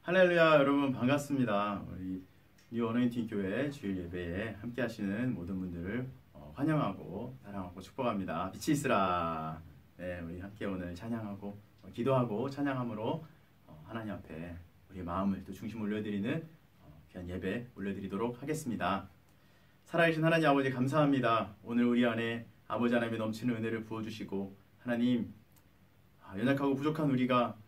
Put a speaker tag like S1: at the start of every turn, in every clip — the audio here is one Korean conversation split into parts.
S1: 할렐루야, 여러분 반갑습니다. 우리 뉴 어노인팅 교회 주일 예배에 함께 하시는 모든 분들을 환영하고 사랑하고 축복합니다. 빛이 있으라. 네, 우리 함께 오늘 찬양하고 기도하고 찬양함으로 하나님 앞에 우리의 마음을 또 중심 올려드리는 귀한 예배 올려드리도록 하겠습니다. 살아계신 하나님 아버지 감사합니다. 오늘 우리 안에 아버지 하나님의 넘치는 은혜를 부어주시고 하나님, 연약하고 부족한 우리가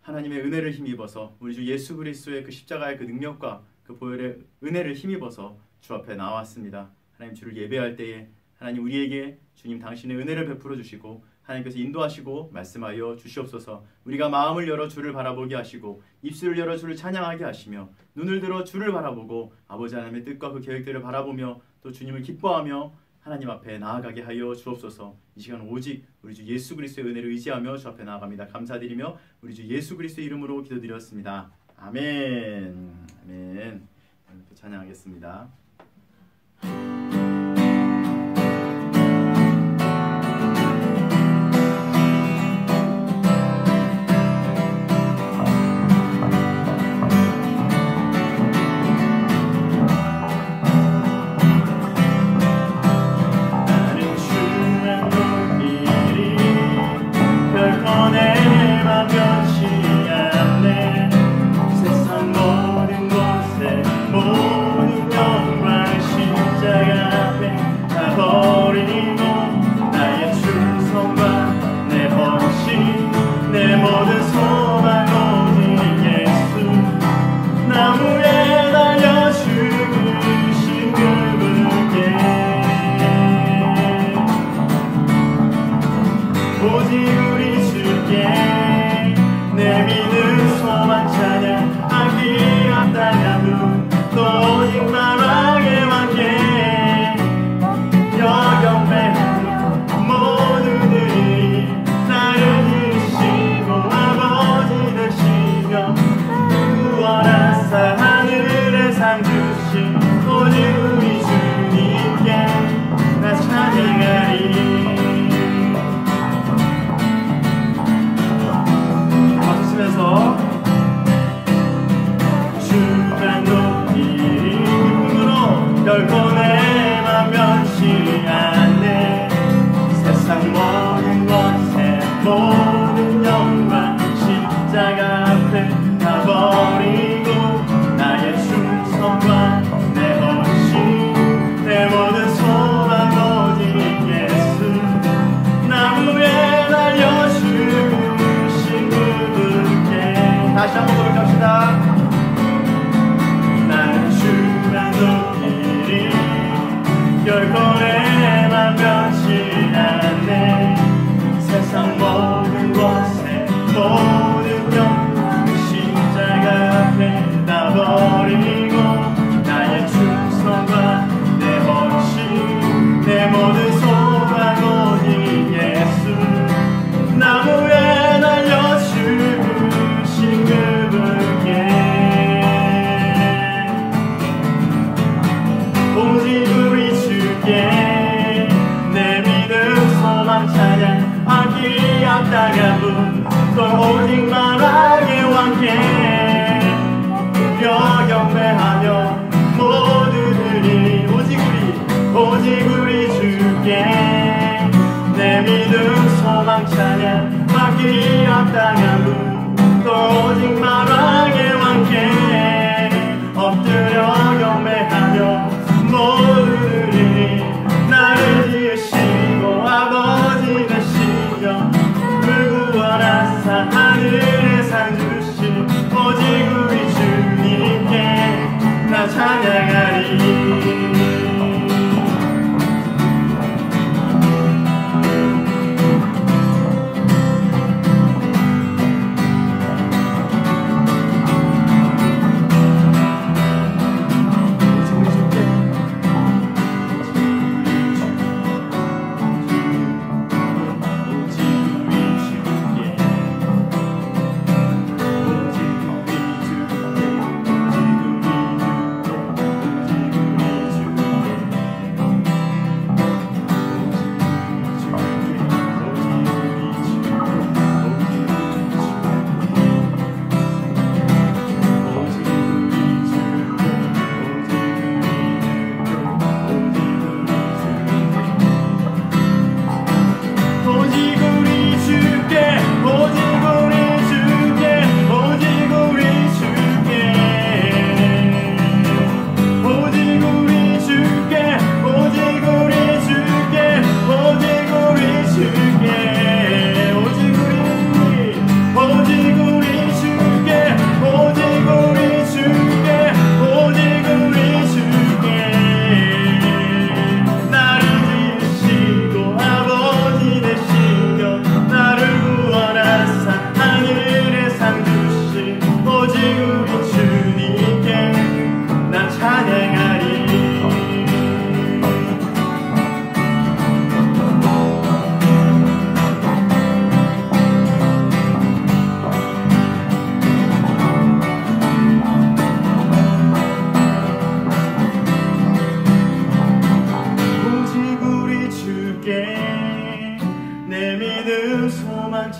S1: 하나님의 은혜를 힘입어서 우리 주 예수 그리스도의 그 십자가의 그 능력과 그 보혈의 은혜를 힘입어서 주 앞에 나왔습니다. 하나님, 주를 예배할 때에 하나님 우리에게 주님 당신의 은혜를 베풀어 주시고 하나님께서 인도하시고 말씀하여 주시옵소서. 우리가 마음을 열어 주를 바라보게 하시고 입술을 열어 주를 찬양하게 하시며 눈을 들어 주를 바라보고 아버지 하나님의 뜻과 그 계획들을 바라보며 또 주님을 기뻐하며 하나님 앞에 나아가게 하여 주옵소서. 이 시간 오직 우리 주 예수 그리스도의 은혜를 의지하며 주 앞에 나아갑니다. 감사드리며 우리 주 예수 그리스도의 이름으로 기도드렸습니다. 아멘. 아멘. 또 찬양하겠습니다.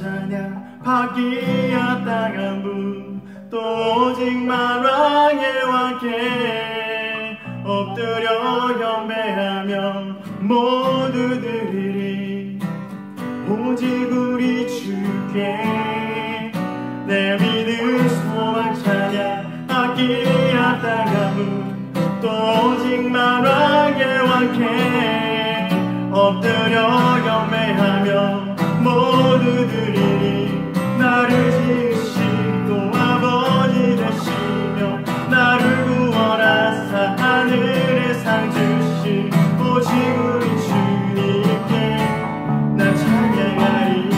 S1: 찬양 바뀌었다간 또 오직만 왕의 왕께 엎드려 경배하며 모두 드리리 오직 우리 주께 내 믿음 소망 찬양 바뀌었다간 또 오직만 왕의 왕께 엎드려 경배하며 모두 드리리 나를 지으시고 아버지 되시며 나를 구원하사 하늘의 상 주신 오직 우리 주님께 나 찬양하리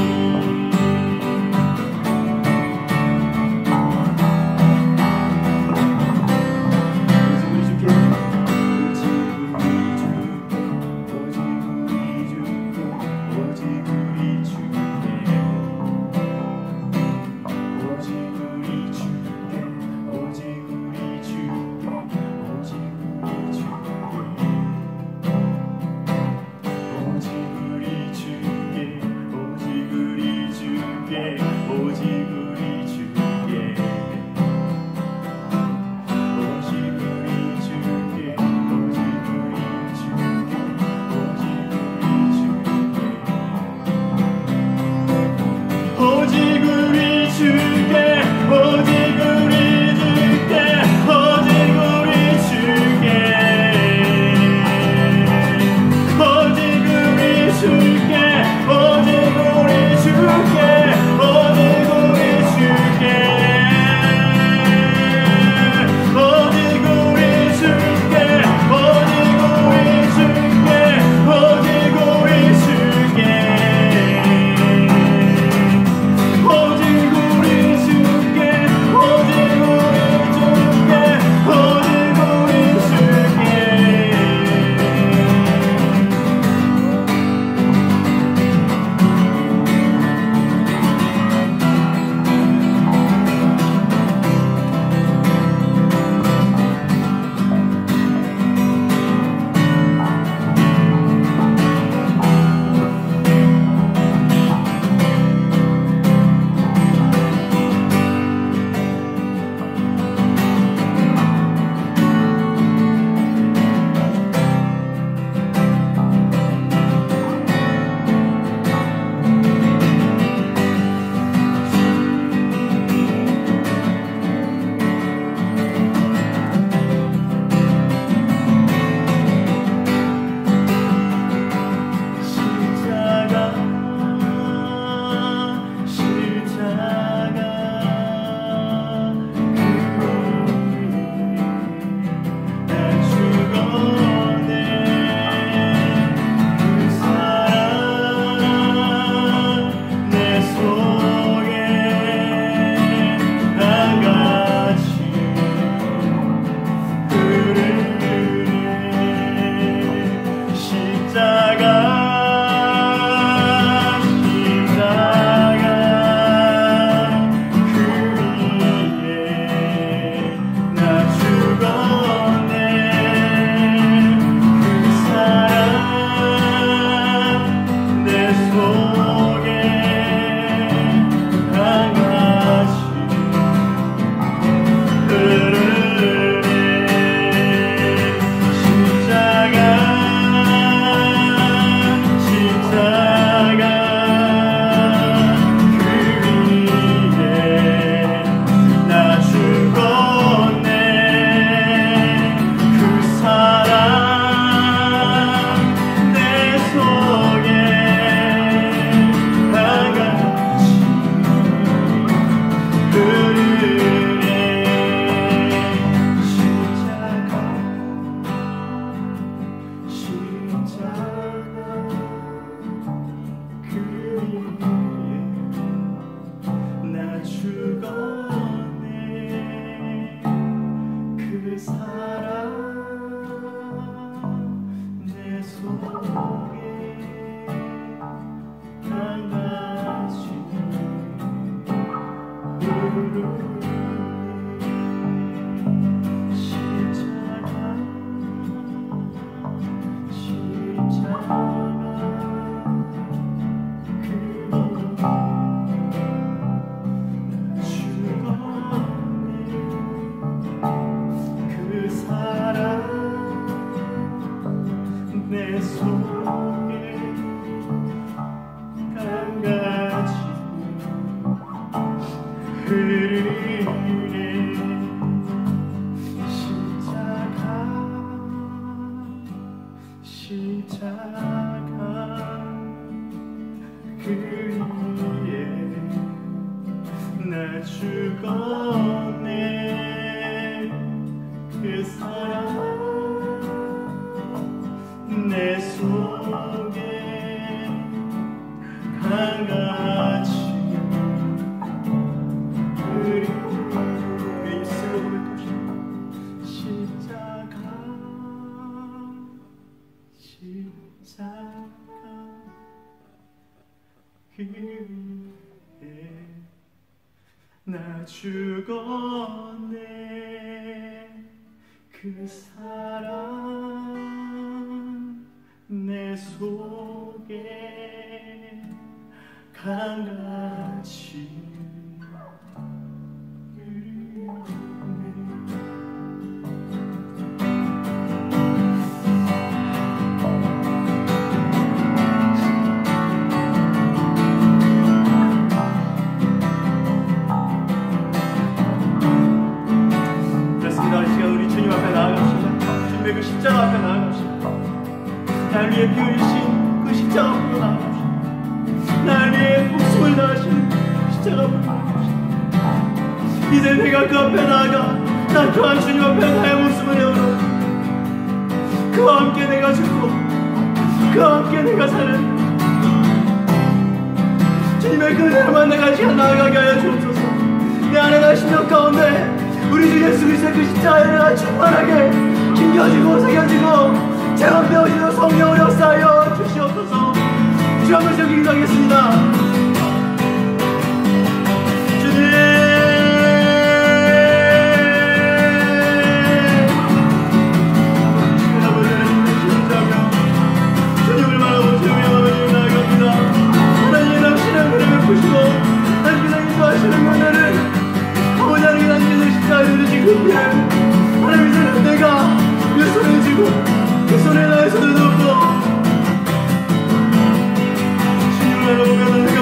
S1: 내 속에 강같이 흐르네. 십자가 그 위에 나 죽었네. 그 사랑 내 속에 강같이 흐르네. 입술로 고백합시다. 십자가 그 위에 나 죽었네. 그 사랑 내 속에 강같이 그 십자가 앞에 나아갑시다. 날 위해 피 흘리신 그 십자가 앞으로 나아갑시다. 날 위해 목숨을 다하신 그 십자가 앞으로 나아갑시다. 이제 내가 그 앞에 나아가 나 또한 주님 앞에 나의 목숨을 내어놓고 그와 함께 내가 죽고 그와 함께 내가 사는 주님의 그 은혜를 만나갈 시간 나아가게 하여 주옵소서. 내 안에 나 심령 가운데 우리 주 예수 그리스도의 그 십자가에 내가 충만하게 힘겨지고 새겨지고 제가 배워지는 성령을 역사하여 주시옵소서. 주 한번 더 기도하겠습니다. 주님, 아버지는 힘자며 주님을 바라보 주님의 마음을 나아갑니다. 하나님의 당신의 은혜를 베푸시고 당신의 인도하시는 은혜를 아버지 하나님 당신의 십자가에 누르신 그 피를 하나님 이제는 내가 그 손에 쥐고 그 손에 나의 손을 넣고 주님을 바라보며 내가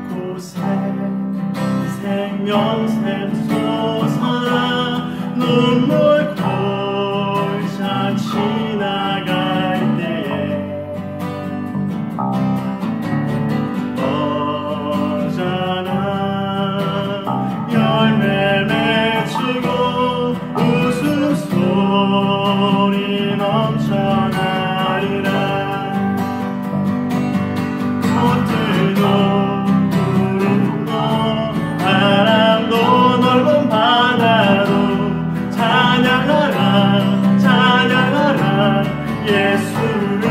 S1: 곳에 생명샘 솟아나 눈물 골차 지나갈 때에 어자나 열매 맺히고 웃음소리 넘쳐나리라. 꽃들도 푸른도 바람도 넓은 바다도 찬양하라 찬양하라 예수를.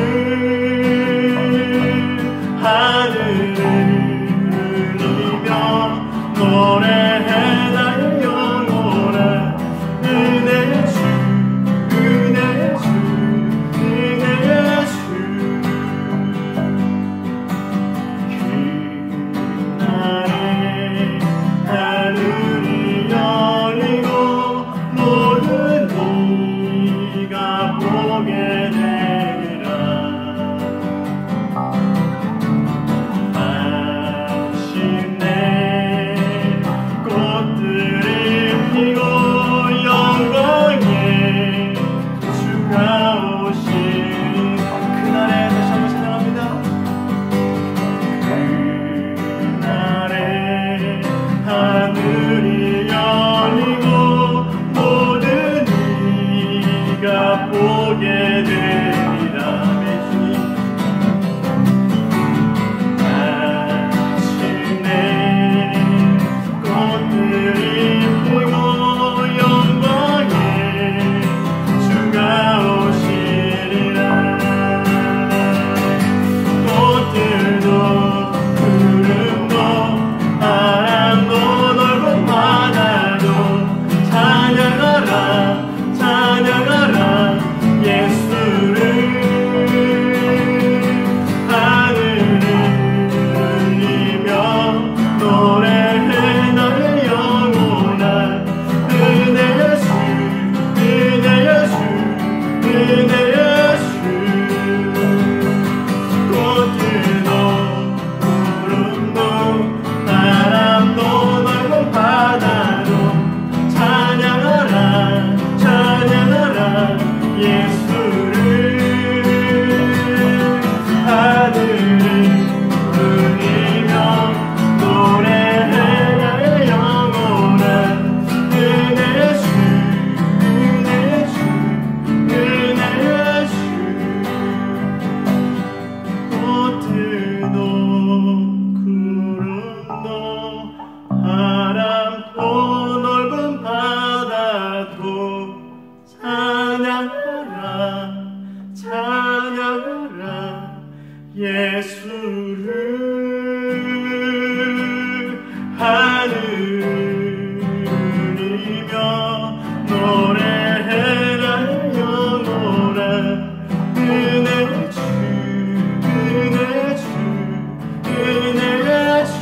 S1: 하늘을 울리며 노래해 나의 영혼아. 은혜의 주 은혜의 주 은혜의 주. 그날에 하늘이 열리고 모든 이가 보게 되리라. 마침내 꽃들이 피고 영광의 주가 오시니. 그날에 다시 한번 찬양합니다. 그날에 하늘이 열리고 모든 이가 보게 되리라. 아멘. 주님 마침내 꽃들이 피고 영광의 주가 오시리라. 꽃들도 구름도 바람도 넓은 바다도 찬양하라 찬양하라 예수를. 하늘을 울리며 노래해 나의 영혼아. 은혜의 주 은혜의 주 은혜의 주. 꽃들도 구름도 바람도 넓은 바다도 찬양하라 찬양하라 예수를. 하늘을 울리며 노래해 나의 영혼아. 은혜의 주 은혜의 주 은혜의 주. 꽃들도 구름도 바람도 넓은 바다도 찬양하라 찬양하라 예수를. 하늘을 울리며 노래해 나의 영혼아. 은혜의 주 은혜의 주 은혜의 주.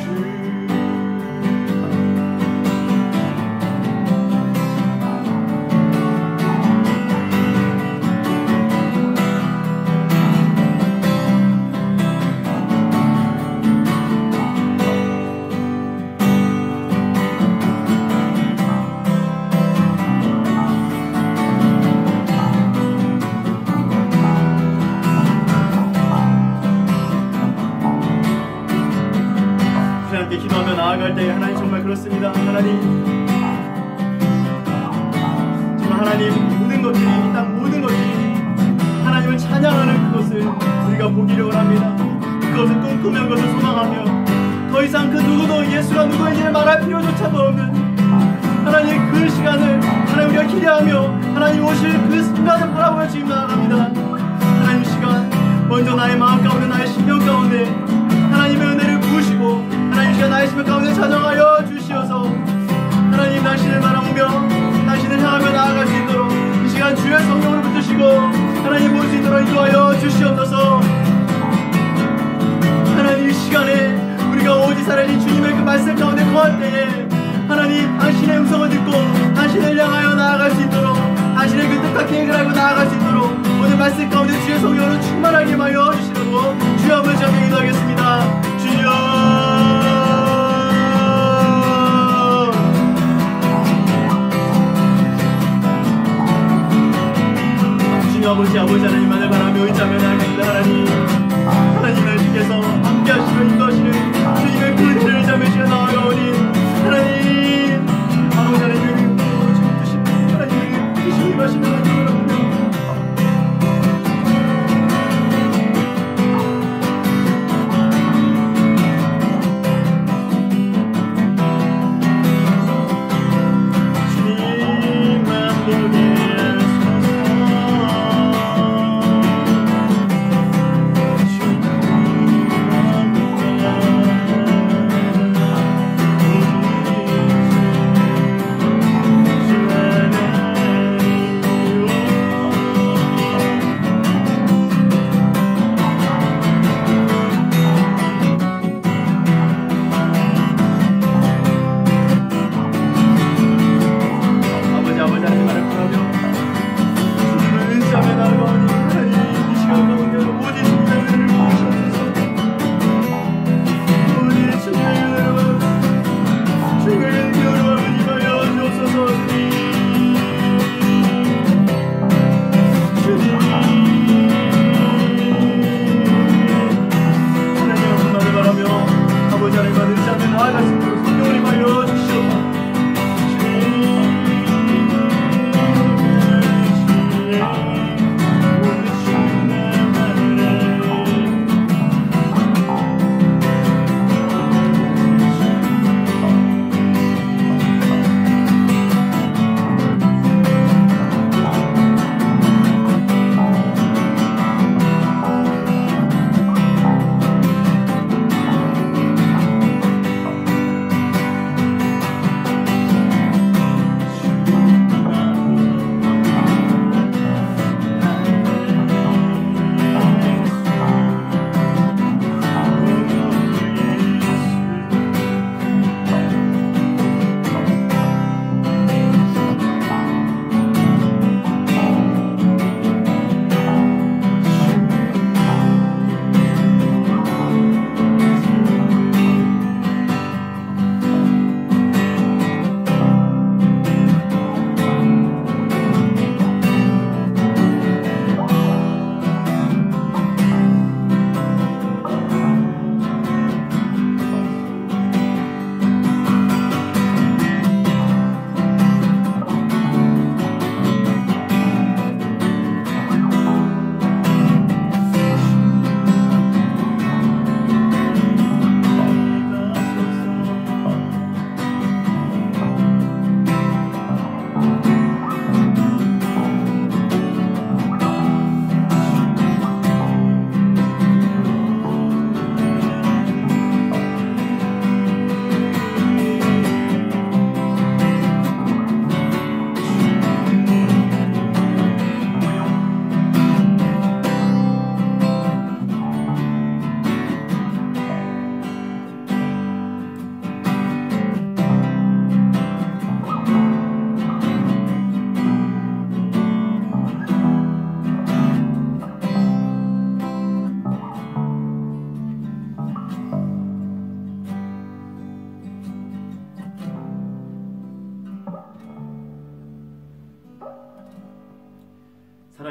S1: 하나님께 기도하며 나아갈 때 하나님 정말 그렇습니다. 하나님 정말 하나님 모든 것들이 이 땅 모든 것들이 하나님을 찬양하는 그것을 우리가 보기를 원합니다. 그것을 꿈꾸며 그것을 소망하며 더 이상 그 누구도 예수가 누구인지를 말할 필요조차 없는 하나님 그 시간을 하나님 우리가 기대하며 하나님 오실 그 순간을 바라보며 지금 나아갑니다. 하나님 시간 먼저 나의 마음 가운데 나의 심령 가운데 하나님의 은혜를 부으시고 하나님 시간 나의 심령 가운데 찾아가여 주시어서 하나님 당신을 바라보며 당신을 향하며 나아갈 수 있도록 이 시간 주의 성령을 붙드시고 하나님 볼 수 있도록 인도하여 주시옵소서. 하나님 이 시간에 우리가 오직 살아진 주님의 그 말씀 가운데 거할 때에 하나님 당신의 음성을 듣고 당신을 향하여 나아갈 수 있도록 당신의 그 뜻과 계획을 알고 나아갈 수 있도록 오늘 말씀 가운데 주의 성령으로 충만하게 하여 주시라고 주여 한번 기도하겠습니다. 주여 아버지 하나님만을 바라며 의지하며 나아갑니다. 하나님을 주께서 함께 하시며 인도하시는 주님의 그 은혜를 의지하며 시간 나아가오니 하나님 아버지 하나님의 주님 뜻이 하나님의 뜻이 임하시는 하나님을 바라보며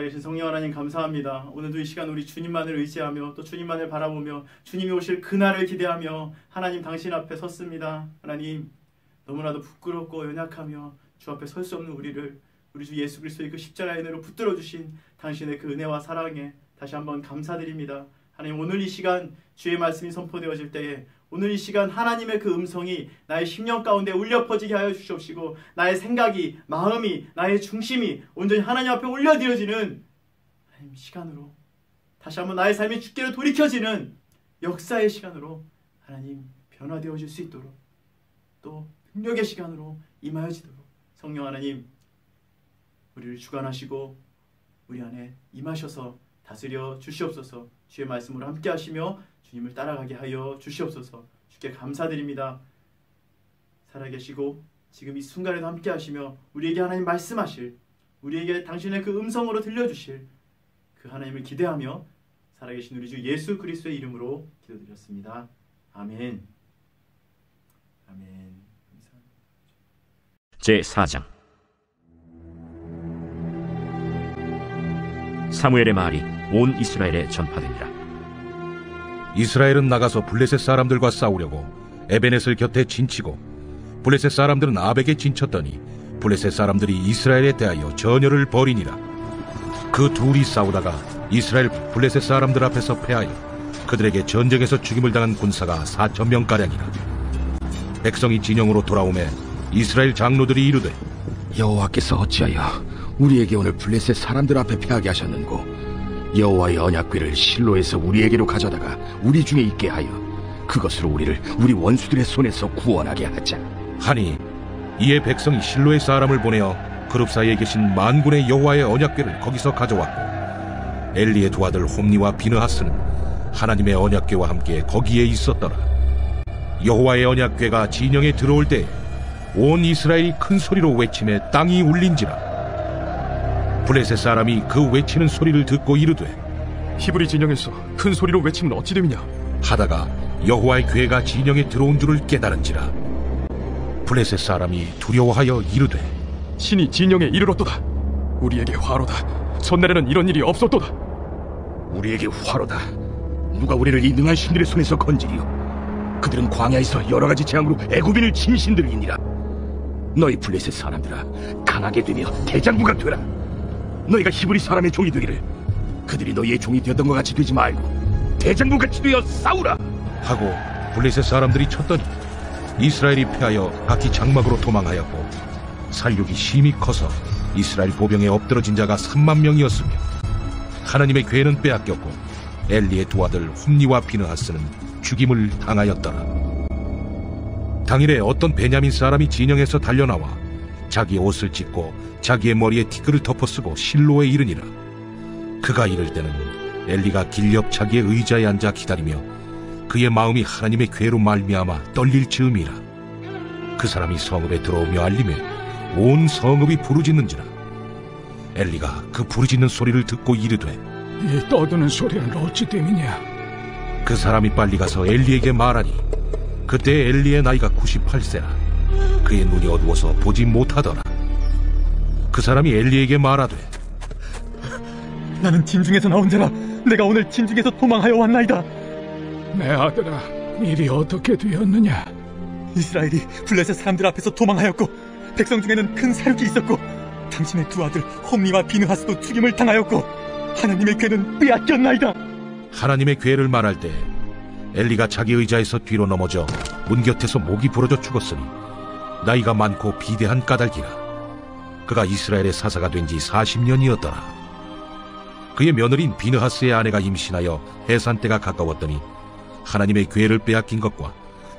S1: 살아계신 성령 하나님 감사합니다. 오늘도 이 시간 우리 주님만을 의지하며 또 주님만을 바라보며 주님이 오실 그날을 기대하며 하나님 당신 앞에 섰습니다. 하나님 너무나도 부끄럽고 연약하며 주 앞에 설 수 없는 우리를 우리 주 예수 그리스도의 그 십자가의 은혜로 붙들어 주신 당신의 그 은혜와 사랑에 다시 한번 감사드립니다. 하나님 오늘 이 시간 주의 말씀이 선포되어질 때에 오늘 이 시간 하나님의 그 음성이 나의 심령 가운데 울려 퍼지게 하여 주시옵시고 나의 생각이 마음이 나의 중심이 온전히 하나님 앞에 올려드려지는 하나님 시간으로 다시 한번 나의 삶이 주께로 돌이켜지는 역사의 시간으로 하나님 변화되어질 수 있도록 또 능력의 시간으로 임하여지도록 성령 하나님 우리를 주관하시고 우리 안에 임하셔서 다스려 주시옵소서. 주의 말씀으로 함께 하시며 주님을 따라가게 하여 주시옵소서. 주께 감사드립니다. 살아계시고 지금 이 순간에도 함께 하시며 우리에게 하나님 말씀하실 우리에게 당신의 그 음성으로 들려주실 그 하나님을 기대하며 살아계신 우리 주 예수 그리스도의 이름으로 기도드렸습니다. 아멘. 아멘.
S2: 제4장 사무엘의 말이 온 이스라엘에 전파되니라.
S3: 이스라엘은 나가서 블레셋 사람들과 싸우려고 에베넷을 곁에 진치고 블레셋 사람들은 아벡에 진쳤더니 블레셋 사람들이 이스라엘에 대하여 전열을 벌이니라. 그 둘이 싸우다가 이스라엘 블레셋 사람들 앞에서 패하여 그들에게 전쟁에서 죽임을 당한 군사가 4,000명가량이라. 백성이 진영으로 돌아오매 이스라엘 장로들이 이르되,
S4: 여호와께서 어찌하여 우리에게 오늘 블레셋 사람들 앞에 패하게 하셨는고, 여호와의 언약궤를 실로에서 우리에게로 가져다가 우리 중에 있게 하여 그것으로 우리를 우리 원수들의 손에서 구원하게 하자
S3: 하니, 이에 백성이 실로의 사람을 보내어 그룹 사이에 계신 만군의 여호와의 언약궤를 거기서 가져왔고, 엘리의 두 아들 홈니와 비느하스는 하나님의 언약궤와 함께 거기에 있었더라. 여호와의 언약궤가 진영에 들어올 때 온 이스라엘이 큰 소리로 외치매 땅이 울린지라. 블레셋 사람이 그 외치는 소리를 듣고 이르되,
S5: 히브리 진영에서 큰 소리로 외치면 어찌 됨이냐
S3: 하다가 여호와의 궤가 진영에 들어온 줄을 깨달은지라. 블레셋 사람이 두려워하여 이르되,
S5: 신이 진영에 이르렀도다. 우리에게 화로다. 전날에는 이런 일이 없었도다.
S4: 우리에게 화로다. 누가 우리를 이 능한 신들의 손에서 건지리요. 그들은 광야에서 여러 가지 재앙으로 애굽인을 친 신들이니라. 너희 블레셋 사람들아, 강하게 되며 대장부가 되라. 너희가 히브리 사람의 종이 되기를 그들이 너희의 종이 되었던 것 같이 되지 말고 대장부같이 되어 싸우라
S3: 하고 블레셋 사람들이 쳤더니 이스라엘이 패하여 각기 장막으로 도망하였고, 살육이 심히 커서 이스라엘 보병에 엎드러진 자가 3만 명이었으며 하나님의 궤는 빼앗겼고 엘리의 두 아들 홈니와 비느하스는 죽임을 당하였더라. 당일에 어떤 베냐민 사람이 진영에서 달려나와 자기 옷을 찢고 자기의 머리에 티끌을 덮어쓰고 실로에 이르니라. 그가 이를 때는 엘리가 길옆 자기의 의자에 앉아 기다리며 그의 마음이 하나님의 궤로 말미암아 떨릴 즈음이라. 그 사람이 성읍에 들어오며 알림에 온 성읍이 부르짖는지라. 엘리가 그 부르짖는 소리를 듣고 이르되,
S5: 이 떠드는 소리는 어찌 됨이냐.
S3: 그 사람이 빨리 가서 엘리에게 말하니, 그때 엘리의 나이가 98세라. 그의 눈이 어두워서 보지 못하더라. 그 사람이 엘리에게 말하되,
S5: 나는 진중에서 나온 자라. 내가 오늘 진중에서 도망하여 왔나이다. 내 아들아, 일이 어떻게 되었느냐?
S6: 이스라엘이 블레셋 사람들 앞에서 도망하였고 백성 중에는 큰 사륙이 있었고 당신의 두 아들 홈니와 비느하스도 죽임을 당하였고 하나님의 궤는 빼앗겼나이다.
S3: 하나님의 궤를 말할 때 엘리가 자기 의자에서 뒤로 넘어져 문 곁에서 목이 부러져 죽었으니 나이가 많고 비대한 까닭이라. 그가 이스라엘의 사사가 된 지 40년이었더라. 그의 며느리인 비느하스의 아내가 임신하여 해산 때가 가까웠더니 하나님의 궤를 빼앗긴 것과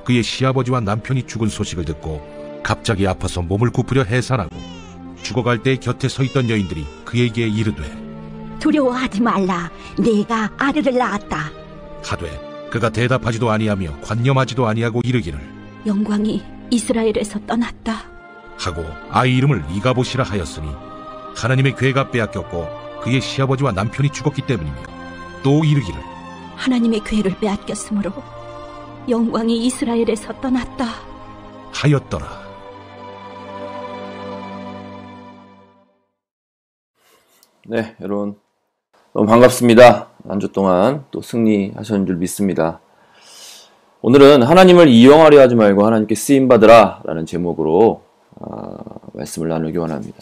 S3: 그의 시아버지와 남편이 죽은 소식을 듣고 갑자기 아파서 몸을 굽으려 해산하고 죽어갈 때 곁에 서 있던 여인들이 그에게 이르되,
S7: 두려워하지 말라. 내가 아들을 낳았다.
S3: 하되 그가 대답하지도 아니하며 관념하지도 아니하고 이르기를,
S7: 영광이 이스라엘에서 떠났다
S3: 하고 아이 이름을 이가봇이라 하였으니 하나님의 궤가 빼앗겼고 그의 시아버지와 남편이 죽었기 때문이며, 또 이르기를,
S7: 하나님의 궤를 빼앗겼으므로 영광이 이스라엘에서 떠났다
S3: 하였더라.
S8: 네, 여러분 너무 반갑습니다. 한 주 동안 또 승리하셨는 줄 믿습니다. 오늘은 하나님을 이용하려 하지 말고 하나님께 쓰임받으라 라는 제목으로 말씀을 나누기 원합니다.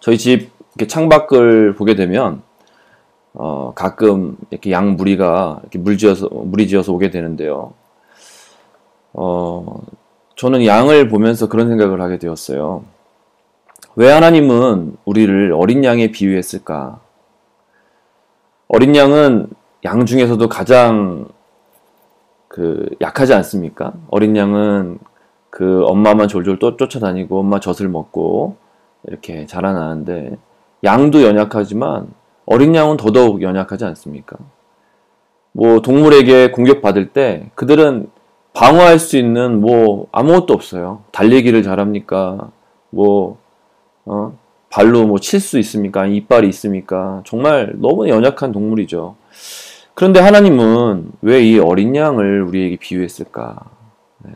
S8: 저희 집 이렇게 창밖을 보게 되면 가끔 이렇게 양 무리가 이렇게 무리지어서 오게 되는데요. 저는 양을 보면서 그런 생각을 하게 되었어요. 왜 하나님은 우리를 어린 양에 비유했을까? 어린 양은 양 중에서도 가장 약하지 않습니까? 어린 양은 그 엄마만 졸졸 또 쫓아다니고 엄마 젖을 먹고 이렇게 자라나는데, 양도 연약하지만 어린 양은 더더욱 연약하지 않습니까? 뭐 동물에게 공격받을 때 그들은 방어할 수 있는 뭐 아무것도 없어요. 달리기를 잘합니까? 발로 뭐 칠 수 있습니까? 이빨이 있습니까? 정말 너무 연약한 동물이죠. 그런데 하나님은 왜 이 어린 양을 우리에게 비유했을까? 네.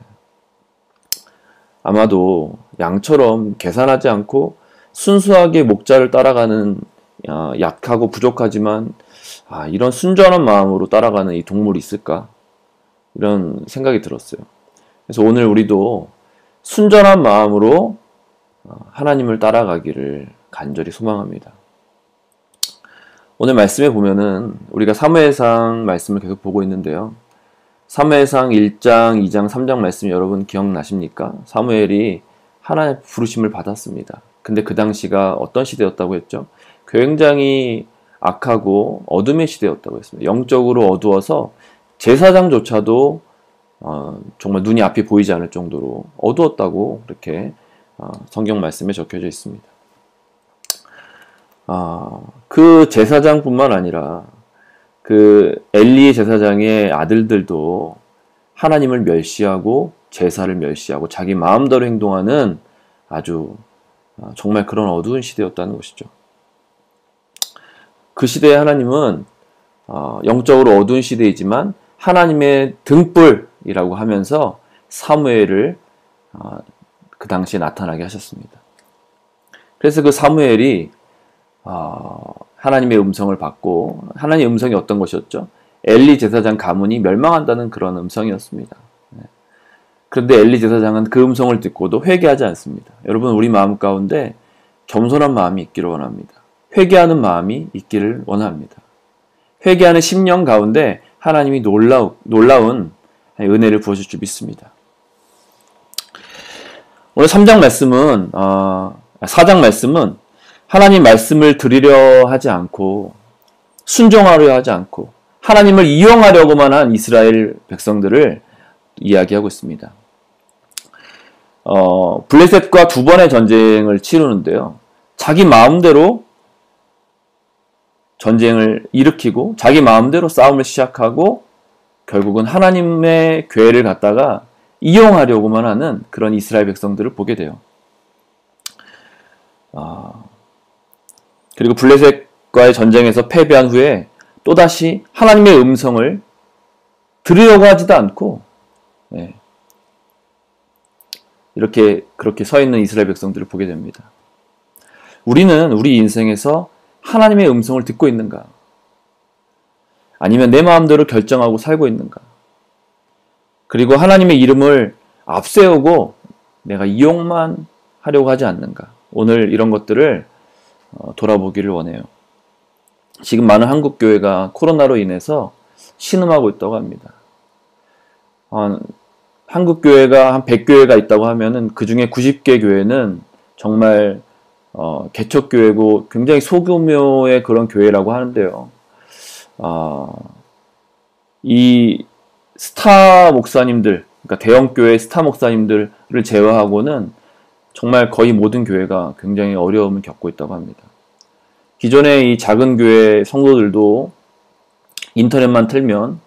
S8: 아마도 양처럼 계산하지 않고 순수하게 목자를 따라가는 약하고 부족하지만 이런 순전한 마음으로 따라가는 이 동물이 있을까? 이런 생각이 들었어요. 그래서 오늘 우리도 순전한 마음으로 하나님을 따라가기를 간절히 소망합니다. 오늘 말씀에 보면은 우리가 사무엘상 말씀을 계속 보고 있는데요. 사무엘상 1장, 2장, 3장 말씀 여러분 기억나십니까? 사무엘이 하나님의 부르심을 받았습니다. 근데 그 당시가 어떤 시대였다고 했죠? 굉장히 악하고 어둠의 시대였다고 했습니다. 영적으로 어두워서 제사장조차도 정말 눈이 앞이 보이지 않을 정도로 어두웠다고 그렇게 성경 말씀에 적혀져 있습니다. 그 제사장뿐만 아니라 그 엘리 제사장의 아들들도 하나님을 멸시하고 제사를 멸시하고 자기 마음대로 행동하는 아주 정말 그런 어두운 시대였다는 것이죠. 그 시대에 하나님은 영적으로 어두운 시대이지만 하나님의 등불이라고 하면서 사무엘을 그 당시에 나타나게 하셨습니다. 그래서 그 사무엘이 하나님의 음성을 받고, 하나님의 음성이 어떤 것이었죠? 엘리 제사장 가문이 멸망한다는 그런 음성이었습니다. 그런데 엘리 제사장은 그 음성을 듣고도 회개하지 않습니다. 여러분, 우리 마음 가운데 겸손한 마음이 있기를 원합니다. 회개하는 마음이 있기를 원합니다. 회개하는 심령 가운데 하나님이 놀라운 은혜를 부어줄 줄 믿습니다. 오늘 4장 말씀은 하나님 말씀을 들으려 하지 않고 순종하려 하지 않고 하나님을 이용하려고만 한 이스라엘 백성들을 이야기하고 있습니다. 블레셋과 두 번의 전쟁을 치르는데요. 자기 마음대로 전쟁을 일으키고 자기 마음대로 싸움을 시작하고 결국은 하나님의 교회를 갖다가 이용하려고만 하는 그런 이스라엘 백성들을 보게 돼요. 그리고 블레셋과의 전쟁에서 패배한 후에 또다시 하나님의 음성을 들으려고 하지도 않고 그렇게 서 있는 이스라엘 백성들을 보게 됩니다. 우리는 우리 인생에서 하나님의 음성을 듣고 있는가? 아니면 내 마음대로 결정하고 살고 있는가? 그리고 하나님의 이름을 앞세우고 내가 이용만 하려고 하지 않는가? 오늘 이런 것들을 돌아보기를 원해요. 지금 많은 한국 교회가 코로나로 인해서 신음하고 있다고 합니다. 한국 교회가 한 100교회가 있다고 하면은 그 중에 90개 교회는 정말 개척교회고 굉장히 소규모의 그런 교회라고 하는데요. 이 스타 목사님들, 그러니까 대형교회 스타 목사님들을 제외하고는 정말 거의 모든 교회가 굉장히 어려움을 겪고 있다고 합니다. 기존의 이 작은 교회 성도들도 인터넷만 틀면,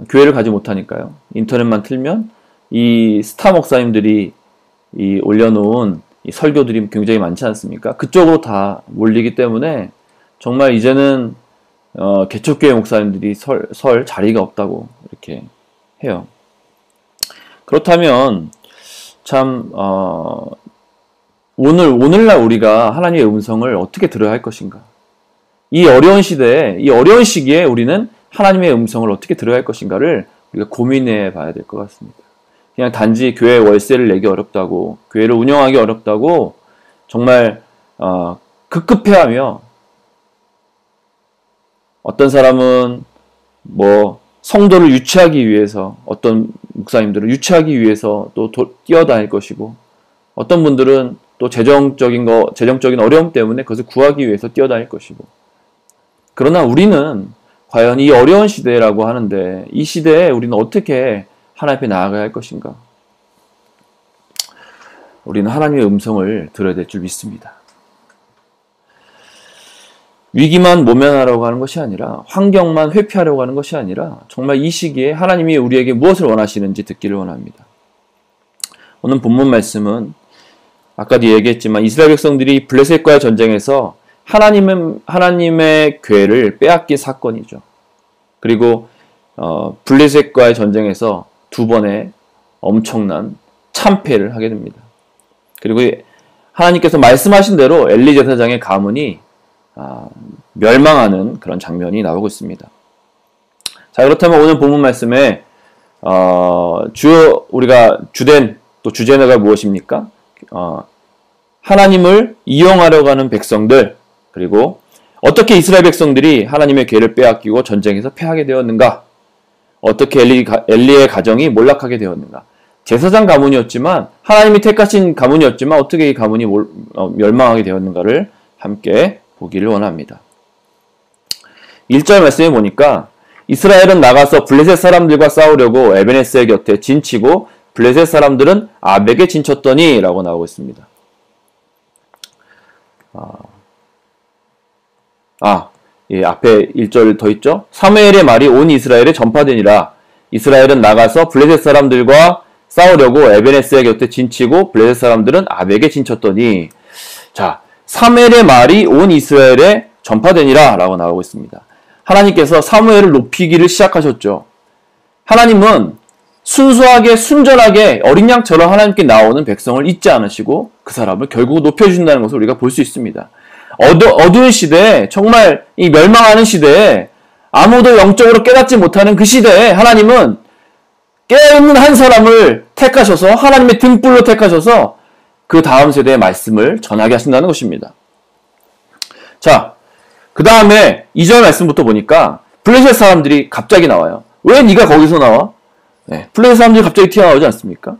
S8: 교회를 가지 못하니까요. 인터넷만 틀면 이 스타 목사님들이 이 올려놓은 이 설교들이 굉장히 많지 않습니까? 그쪽으로 다 몰리기 때문에 정말 이제는 개척교회 목사님들이 설 자리가 없다고 이렇게 해요. 그렇다면 참 오늘날 우리가 하나님의 음성을 어떻게 들어야 할 것인가? 이 어려운 시대에, 이 어려운 시기에 우리는 하나님의 음성을 어떻게 들어야 할 것인가를 우리가 고민해 봐야 될 것 같습니다. 그냥 단지 교회 월세를 내기 어렵다고, 교회를 운영하기 어렵다고 정말 급급해하며, 어떤 사람은 뭐 성도를 유치하기 위해서, 어떤 목사님들은 유치하기 위해서 또 뛰어다닐 것이고, 어떤 분들은 또 재정적인 어려움 때문에 그것을 구하기 위해서 뛰어다닐 것이고. 그러나 우리는 과연 이 어려운 시대라고 하는데 이 시대에 우리는 어떻게 하나님 앞에 나아가야 할 것인가? 우리는 하나님의 음성을 들어야 될 줄 믿습니다. 위기만 모면하려고 하는 것이 아니라, 환경만 회피하려고 하는 것이 아니라 정말 이 시기에 하나님이 우리에게 무엇을 원하시는지 듣기를 원합니다. 오늘 본문 말씀은 아까도 얘기했지만 이스라엘 백성들이 블레셋과의 전쟁에서 하나님의 궤를 빼앗긴 사건이죠. 그리고 블레셋과의 전쟁에서 두 번의 엄청난 참패를 하게 됩니다. 그리고 하나님께서 말씀하신 대로 엘리 제사장의 가문이 멸망하는 그런 장면이 나오고 있습니다. 자, 그렇다면 오늘 본문 말씀에 우리가 주된 또 주제가 무엇입니까? 하나님을 이용하려고 하는 백성들, 그리고 어떻게 이스라엘 백성들이 하나님의 계를 빼앗기고 전쟁에서 패하게 되었는가? 어떻게 엘리의 가정이 몰락하게 되었는가? 제사장 가문이었지만, 하나님이 택하신 가문이었지만 어떻게 이 가문이 멸망하게 되었는가를 함께 보기를 원합니다. 1절 말씀에 보니까 이스라엘은 나가서 블레셋 사람들과 싸우려고 에베네스의 곁에 진치고 블레셋 사람들은 아벡에 진쳤더니 라고 나오고 있습니다. 예, 앞에 1절 더 있죠? 사무엘의 말이 온 이스라엘에 전파되니라. 이스라엘은 나가서 블레셋 사람들과 싸우려고 에베네스의 곁에 진치고 블레셋 사람들은 아벡에 진쳤더니, 자, 사무엘의 말이 온 이스라엘에 전파되니라 라고 나오고 있습니다. 하나님께서 사무엘을 높이기를 시작하셨죠. 하나님은 순수하게 순전하게 어린 양처럼 하나님께 나오는 백성을 잊지 않으시고 그 사람을 결국 높여주신다는 것을 우리가 볼 수 있습니다. 어두운 시대에, 정말 이 멸망하는 시대에, 아무도 영적으로 깨닫지 못하는 그 시대에 하나님은 깨어있는 한 사람을 택하셔서 하나님의 등불로 택하셔서 그 다음 세대의 말씀을 전하게 하신다는 것입니다. 자, 그 다음에 2절 말씀부터 보니까 블레셋 사람들이 갑자기 나와요. 왜 네가 거기서 나와? 네, 블레셋 사람들이 갑자기 튀어나오지 않습니까?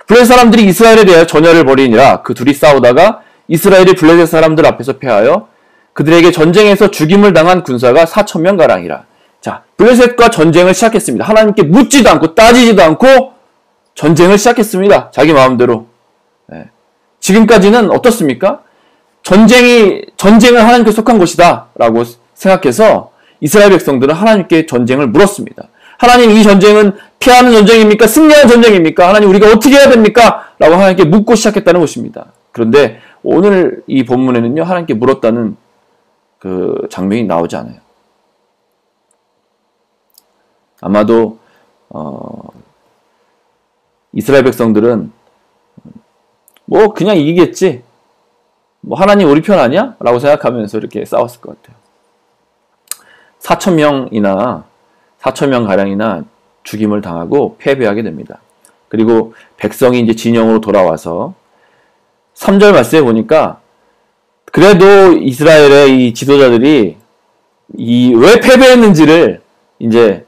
S8: 블레셋 사람들이 이스라엘에 대하여 전열을 벌이니라. 그 둘이 싸우다가 이스라엘이 블레셋 사람들 앞에서 패하여 그들에게 전쟁에서 죽임을 당한 군사가 4,000명가량이라. 자, 블레셋과 전쟁을 시작했습니다. 하나님께 묻지도 않고 따지지도 않고 전쟁을 시작했습니다. 자기 마음대로. 네. 지금까지는 어떻습니까? 전쟁은 하나님께 속한 것이다 라고 생각해서 이스라엘 백성들은 하나님께 전쟁을 물었습니다. 하나님, 이 전쟁은 피하는 전쟁입니까? 승리하는 전쟁입니까? 하나님, 우리가 어떻게 해야 됩니까? 라고 하나님께 묻고 시작했다는 것입니다. 그런데 오늘 이 본문에는요, 하나님께 물었다는 그 장면이 나오지 않아요. 아마도 이스라엘 백성들은 뭐 그냥 이기겠지, 뭐 하나님 우리 편 아니야? 라고 생각하면서 이렇게 싸웠을 것 같아요. 4,000명 가량이나 죽임을 당하고 패배하게 됩니다. 그리고 백성이 이제 진영으로 돌아와서 3절 말씀에 보니까 그래도 이스라엘의 이 지도자들이 왜 패배했는지를 이제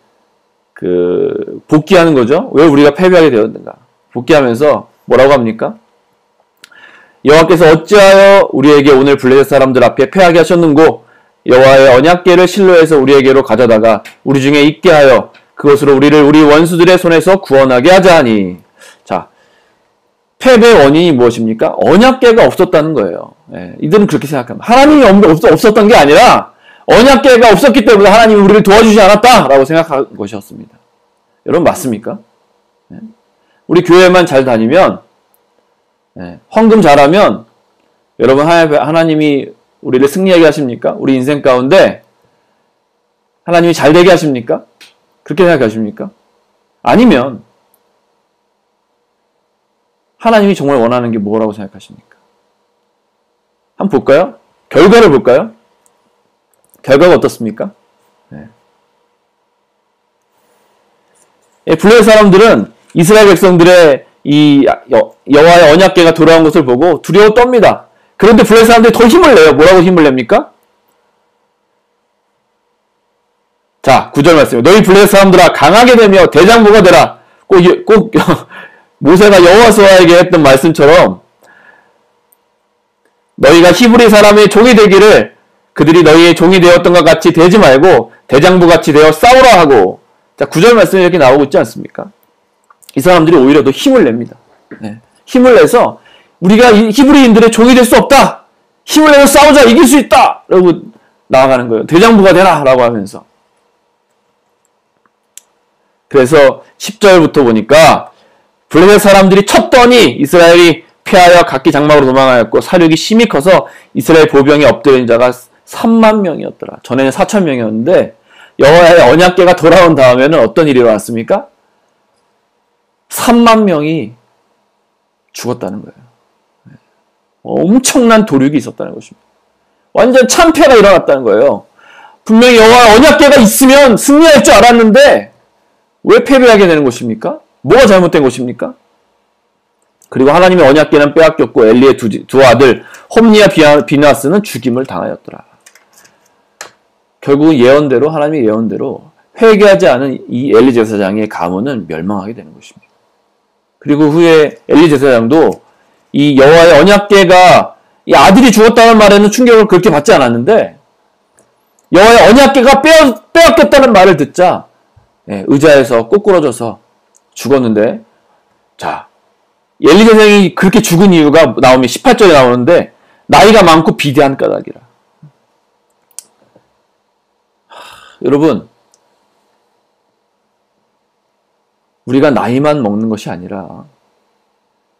S8: 복귀하는 거죠. 왜 우리가 패배하게 되었는가? 복귀하면서 뭐라고 합니까? 여호와께서 어찌하여 우리에게 오늘 블레셋 사람들 앞에 패하게 하셨는고, 여호와의 언약궤를 실로에서 우리에게로 가져다가 우리 중에 있게 하여 그것으로 우리를 우리 원수들의 손에서 구원하게 하자 하니. 자, 패배의 원인이 무엇입니까? 언약궤가 없었다는 거예요. 예, 이들은 그렇게 생각합니다. 하나님이 없었던 게 아니라 언약궤가 없었기 때문에 하나님이 우리를 도와주지 않았다라고 생각한 것이었습니다. 여러분, 맞습니까? 예, 우리 교회만 잘 다니면, 헌금 잘하면 여러분 하나님이 우리를 승리하게 하십니까? 우리 인생 가운데 하나님이 잘 되게 하십니까? 그렇게 생각하십니까? 아니면 하나님이 정말 원하는 게 뭐라고 생각하십니까? 한번 볼까요? 결과를 볼까요? 결과가 어떻습니까? 블레셋 사람들은 이스라엘 백성들의 이 여호와의 언약궤가 돌아온 것을 보고 두려워 떱니다. 그런데 블레셋 사람들이 더 힘을 내요. 뭐라고 힘을 냅니까? 자, 9절 말씀에 너희 블레셋 사람들아 강하게 되며 대장부가 되라. 꼭 모세가 여호와서에게 했던 말씀처럼 너희가 히브리 사람의 종이 되기를 그들이 너희의 종이 되었던 것 같이 되지 말고 대장부같이 되어 싸우라 하고. 자, 9절 말씀에 이렇게 나오고 있지 않습니까? 이 사람들이 오히려 더 힘을 냅니다. 힘을 내서 우리가 히브리인들의 종이 될 수 없다. 힘을 내서 싸우자. 이길 수 있다. 라고 나아가는 거예요. 대장부가 되라. 라고 하면서. 그래서 10절부터 보니까 블레셋 사람들이 쳤더니 이스라엘이 패하여 각기 장막으로 도망하였고 사륙이 심히 커서 이스라엘 보병에 엎드린 자가 3만 명이었더라. 전에는 4,000명이었는데 여호와의 언약궤가 돌아온 다음에는 어떤 일이 일어났습니까? 3만 명이 죽었다는 거예요. 엄청난 도륙이 있었다는 것입니다. 완전 참패가 일어났다는 거예요. 분명히 여호와의 언약궤가 있으면 승리할 줄 알았는데 왜 패배하게 되는 것입니까? 뭐가 잘못된 것입니까? 그리고 하나님의 언약궤는 빼앗겼고 엘리의 두 아들 홈니와 비느하스는 죽임을 당하였더라. 결국 예언대로, 하나님의 예언대로 회개하지 않은 이 엘리 제사장의 가문은 멸망하게 되는 것입니다. 그리고 후에 엘리 제사장도 이 여호와의 언약궤가 이 아들이 죽었다는 말에는 충격을 그렇게 받지 않았는데 여호와의 언약궤가 빼앗겼다는 말을 듣자 의자에서 꼬꾸러져서 죽었는데, 자, 엘리 제사장이 그렇게 죽은 이유가 나오면 18절에 나오는데 나이가 많고 비대한 까닭이라. 여러분, 우리가 나이만 먹는 것이 아니라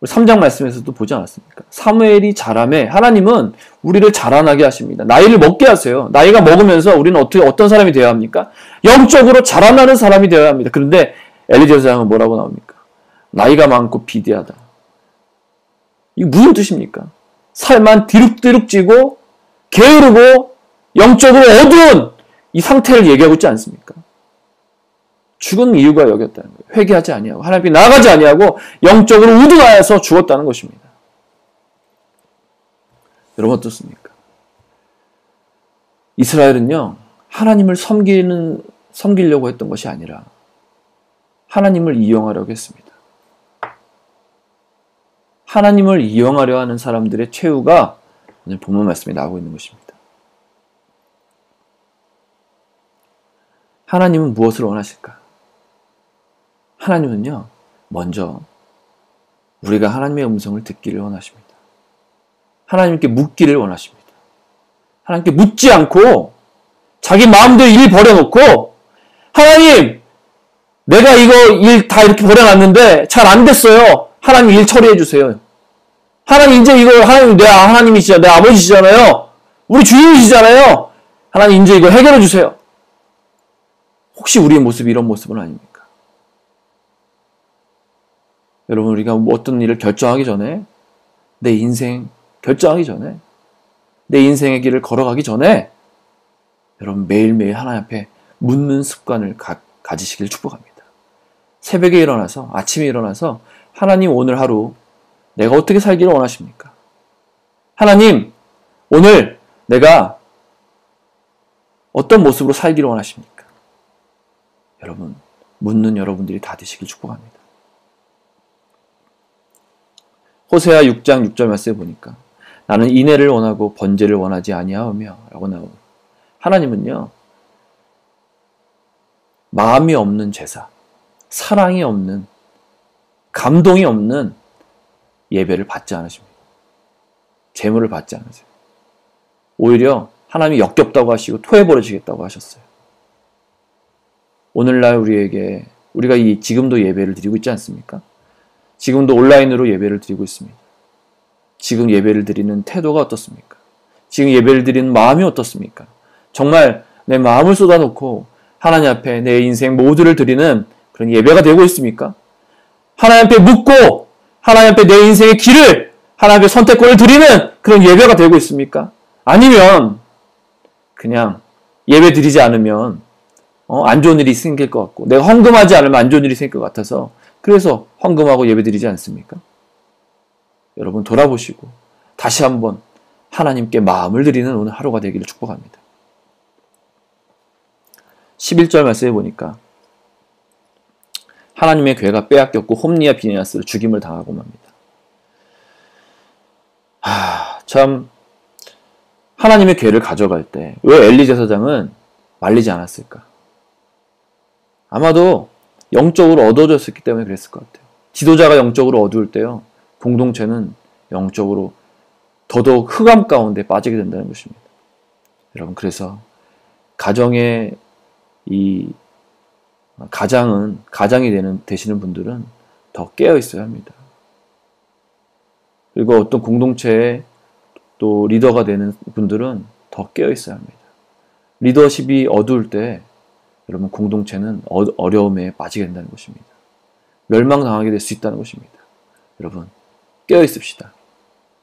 S8: 3장 말씀에서도 보지 않았습니까? 사무엘이 자라매 하나님은 우리를 자라나게 하십니다. 나이를 먹게 하세요. 나이가 먹으면서 우리는 어떤 사람이 되어야 합니까? 영적으로 자라나는 사람이 되어야 합니다. 그런데 엘리 제사장은 뭐라고 나옵니까? 나이가 많고 비대하다. 이게 무슨 뜻입니까? 살만 디룩디룩 찌고 게으르고 영적으로 어두운 이 상태를 얘기하고 있지 않습니까? 죽은 이유가 여기였다는 거예요. 회개하지 아니하고 하나님께 나아가지 아니하고 영적으로 우둔하여서 죽었다는 것입니다. 여러분 어떻습니까? 이스라엘은요, 하나님을 섬기려고 했던 것이 아니라 하나님을 이용하려고 했습니다. 하나님을 이용하려 하는 사람들의 최후가 오늘 본문 말씀에 나오고 있는 것입니다. 하나님은 무엇을 원하실까? 하나님은요, 먼저 우리가 하나님의 음성을 듣기를 원하십니다. 하나님께 묻기를 원하십니다. 하나님께 묻지 않고 자기 마음대로 일 버려놓고 하나님, 내가 이거 일 다 이렇게 버려놨는데 잘 안 됐어요. 하나님 일 처리해 주세요. 하나님 이제 이거 하나님 하나님이시잖아요. 내 아버지시잖아요. 우리 주인이시잖아요. 하나님 이제 이거 해결해 주세요. 혹시 우리의 모습이 이런 모습은 아닙니까? 여러분, 우리가 어떤 일을 결정하기 전에, 내 인생 결정하기 전에, 내 인생의 길을 걸어가기 전에 여러분 매일매일 하나님 앞에 묻는 습관을 가지시길 축복합니다. 새벽에 일어나서, 아침에 일어나서 하나님, 오늘 하루 내가 어떻게 살기를 원하십니까? 하나님, 오늘 내가 어떤 모습으로 살기를 원하십니까? 여러분, 묻는 여러분들이 다 되시길 축복합니다. 호세아 6장 6절 말씀에 보니까 나는 인애를 원하고 번제를 원하지 아니하오며 라고 나오고, 하나님은요, 마음이 없는 제사, 사랑이 없는, 감동이 없는 예배를 받지 않으십니다. 제물을 받지 않으세요. 오히려 하나님이 역겹다고 하시고 토해버리시겠다고 하셨어요. 오늘날 우리가 지금도 예배를 드리고 있지 않습니까? 지금도 온라인으로 예배를 드리고 있습니다. 지금 예배를 드리는 태도가 어떻습니까? 지금 예배를 드리는 마음이 어떻습니까? 정말 내 마음을 쏟아놓고 하나님 앞에 내 인생 모두를 드리는 그런 예배가 되고 있습니까? 하나님 앞에 묻고 하나님 앞에 내 인생의 길을 하나님 앞에 선택권을 드리는 그런 예배가 되고 있습니까? 아니면 그냥 예배 드리지 않으면 안 좋은 일이 생길 것 같고, 내가 헌금하지 않으면 안 좋은 일이 생길 것 같아서 그래서 헌금하고 예배 드리지 않습니까? 여러분 돌아보시고 다시 한번 하나님께 마음을 드리는 오늘 하루가 되기를 축복합니다. 11절 말씀해 보니까 하나님의 궤가 빼앗겼고 홈니와 비느하스를 죽임을 당하고 맙니다. 참, 하나님의 궤를 가져갈 때 왜 엘리 제사장은 말리지 않았을까? 아마도 영적으로 어두워졌기 때문에 그랬을 것 같아요. 지도자가 영적으로 어두울 때요, 공동체는 영적으로 더더욱 흑암 가운데 빠지게 된다는 것입니다. 여러분, 그래서 가정의 가장이 되시는 분들은 더 깨어 있어야 합니다. 그리고 어떤 공동체의 또 리더가 되는 분들은 더 깨어 있어야 합니다. 리더십이 어두울 때 여러분 공동체는 어려움에 빠지게 된다는 것입니다. 멸망당하게 될 수 있다는 것입니다. 여러분 깨어 있읍시다.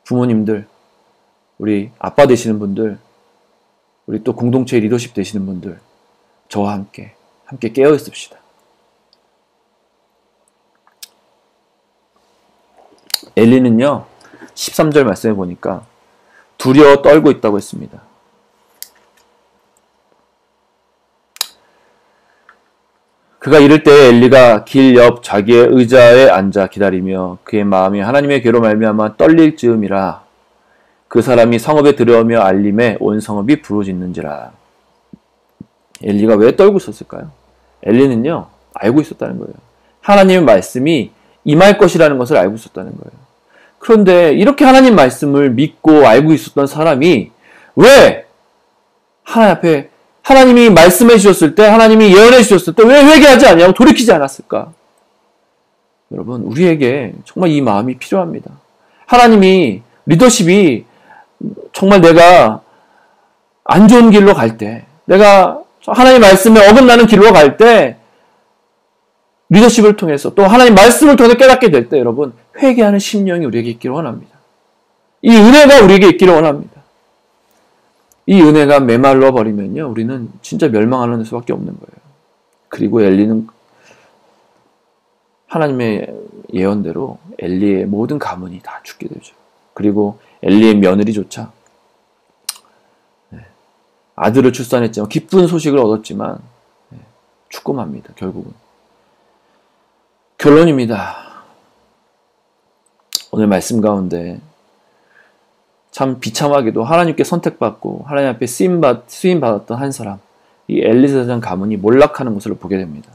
S8: 부모님들, 우리 아빠 되시는 분들 우리 또 공동체 리더십 되시는 분들, 저와 함께 깨어 있읍시다. 엘리는요, 13절 말씀해 보니까 두려워 떨고 있다고 했습니다. 그가 이럴 때 엘리가 길 옆 자기의 의자에 앉아 기다리며 그의 마음이 하나님의 괴로 말미암아 떨릴 즈음이라. 그 사람이 성읍에 들어오며 알림에 온 성읍이 부르짖는지라. 엘리가 왜 떨고 있었을까요? 엘리는요, 알고 있었다는 거예요. 하나님의 말씀이 임할 것이라는 것을 알고 있었다는 거예요. 그런데 이렇게 하나님 말씀을 믿고 알고 있었던 사람이 왜 하나님 앞에 하나님이 말씀해 주셨을 때, 하나님이 예언해 주셨을 때 왜 회개하지 않냐고 돌이키지 않았을까? 여러분, 우리에게 정말 이 마음이 필요합니다. 하나님이, 리더십이 정말 내가 안 좋은 길로 갈 때, 내가 하나님 말씀에 어긋나는 길로 갈 때, 리더십을 통해서 또 하나님 말씀을 통해서 깨닫게 될 때, 여러분, 회개하는 심령이 우리에게 있기를 원합니다. 이 은혜가 우리에게 있기를 원합니다. 이 은혜가 메말라 버리면요, 우리는 진짜 멸망하는 수밖에 없는 거예요. 그리고 엘리는 하나님의 예언대로 엘리의 모든 가문이 다 죽게 되죠. 그리고 엘리의 며느리조차 아들을 출산했지만, 기쁜 소식을 얻었지만 죽고 맙니다. 결국은. 결론입니다. 오늘 말씀 가운데 참 비참하게도 하나님께 선택받고 하나님 앞에 쓰임받았던 한 사람, 이 엘리 제사장 가문이 몰락하는 모습을 보게 됩니다.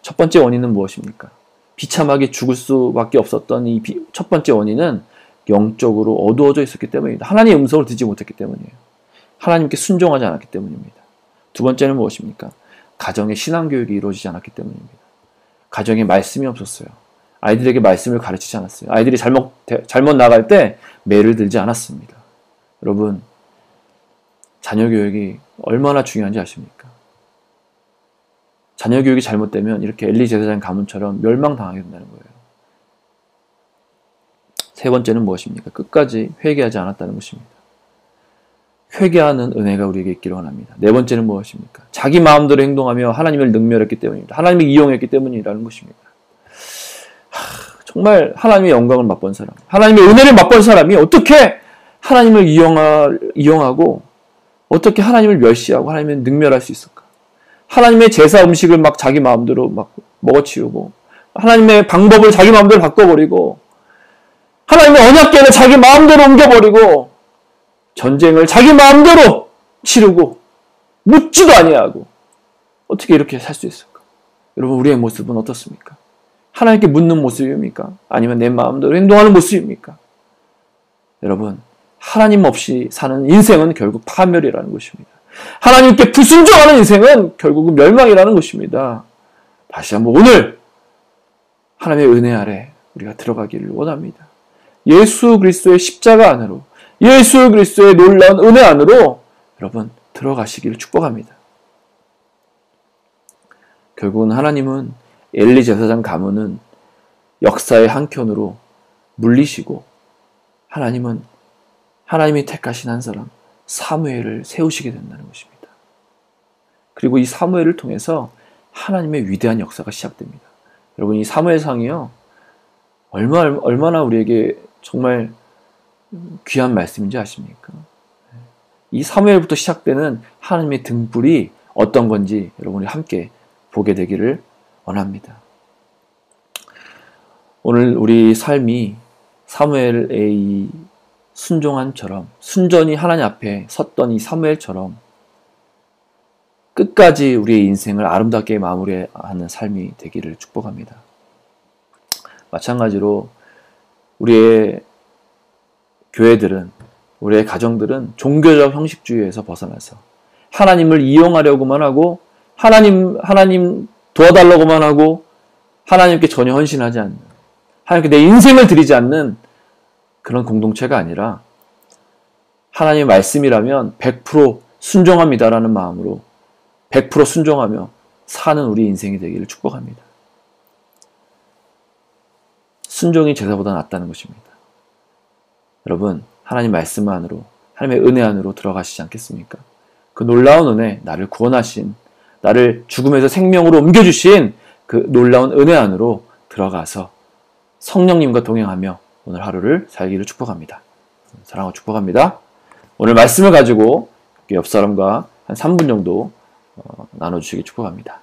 S8: 첫 번째 원인은 무엇입니까? 비참하게 죽을 수밖에 없었던 이 첫 번째 원인은 영적으로 어두워져 있었기 때문입니다. 하나님의 음성을 듣지 못했기 때문이에요. 하나님께 순종하지 않았기 때문입니다. 두 번째는 무엇입니까? 가정의 신앙교육이 이루어지지 않았기 때문입니다. 가정에 말씀이 없었어요. 아이들에게 말씀을 가르치지 않았어요. 아이들이 잘못 나갈 때 매를 들지 않았습니다. 여러분, 자녀 교육이 얼마나 중요한지 아십니까? 자녀 교육이 잘못되면 이렇게 엘리 제사장 가문처럼 멸망당하게 된다는 거예요. 세 번째는 무엇입니까? 끝까지 회개하지 않았다는 것입니다. 회개하는 은혜가 우리에게 있기를 원합니다. 네 번째는 무엇입니까? 자기 마음대로 행동하며 하나님을 능멸했기 때문입니다. 하나님을 이용했기 때문이라는 것입니다. 정말 하나님의 영광을 맛본 사람, 하나님의 은혜를 맛본 사람이 어떻게 하나님을 이용하고 어떻게 하나님을 멸시하고 하나님을 능멸할 수 있을까? 하나님의 제사 음식을 막 자기 마음대로 막 먹어치우고 하나님의 방법을 자기 마음대로 바꿔버리고 하나님의 언약궤를 자기 마음대로 옮겨버리고 전쟁을 자기 마음대로 치르고 묻지도 아니하고 어떻게 이렇게 살 수 있을까? 여러분, 우리의 모습은 어떻습니까? 하나님께 묻는 모습입니까? 아니면 내 마음대로 행동하는 모습입니까? 여러분, 하나님 없이 사는 인생은 결국 파멸이라는 것입니다. 하나님께 불순종하는 인생은 결국은 멸망이라는 것입니다. 다시 한번 오늘 하나님의 은혜 아래 우리가 들어가기를 원합니다. 예수 그리스도의 십자가 안으로, 예수 그리스도의 놀라운 은혜 안으로 여러분 들어가시기를 축복합니다. 결국은 하나님은 엘리 제사장 가문은 역사의 한켠으로 물리시고 하나님은 하나님이 택하신 한 사람 사무엘을 세우시게 된다는 것입니다. 그리고 이 사무엘을 통해서 하나님의 위대한 역사가 시작됩니다. 여러분, 이 사무엘상이요, 얼마나 우리에게 정말 귀한 말씀인지 아십니까? 이 사무엘부터 시작되는 하나님의 등불이 어떤 건지 여러분이 함께 보게 되기를 원합니다. 오늘 우리 삶이 사무엘의 이 순종함처럼, 순전히 하나님 앞에 섰던 이 사무엘처럼 끝까지 우리의 인생을 아름답게 마무리하는 삶이 되기를 축복합니다. 마찬가지로 우리의 교회들은, 우리의 가정들은 종교적 형식주의에서 벗어나서 하나님을 이용하려고만 하고 하나님 도와달라고만 하고 하나님께 전혀 헌신하지 않는, 하나님께 내 인생을 드리지 않는 그런 공동체가 아니라 하나님의 말씀이라면 100% 순종합니다라는 마음으로 100% 순종하며 사는 우리 인생이 되기를 축복합니다. 순종이 제사보다 낫다는 것입니다. 여러분, 하나님 말씀 안으로, 하나님의 은혜 안으로 들어가시지 않겠습니까? 그 놀라운 은혜, 나를 구원하신, 나를 죽음에서 생명으로 옮겨주신 그 놀라운 은혜 안으로 들어가서 성령님과 동행하며 오늘 하루를 살기를 축복합니다. 사랑하고 축복합니다. 오늘 말씀을 가지고 옆 사람과 한 3분 정도 나눠주시기 축복합니다.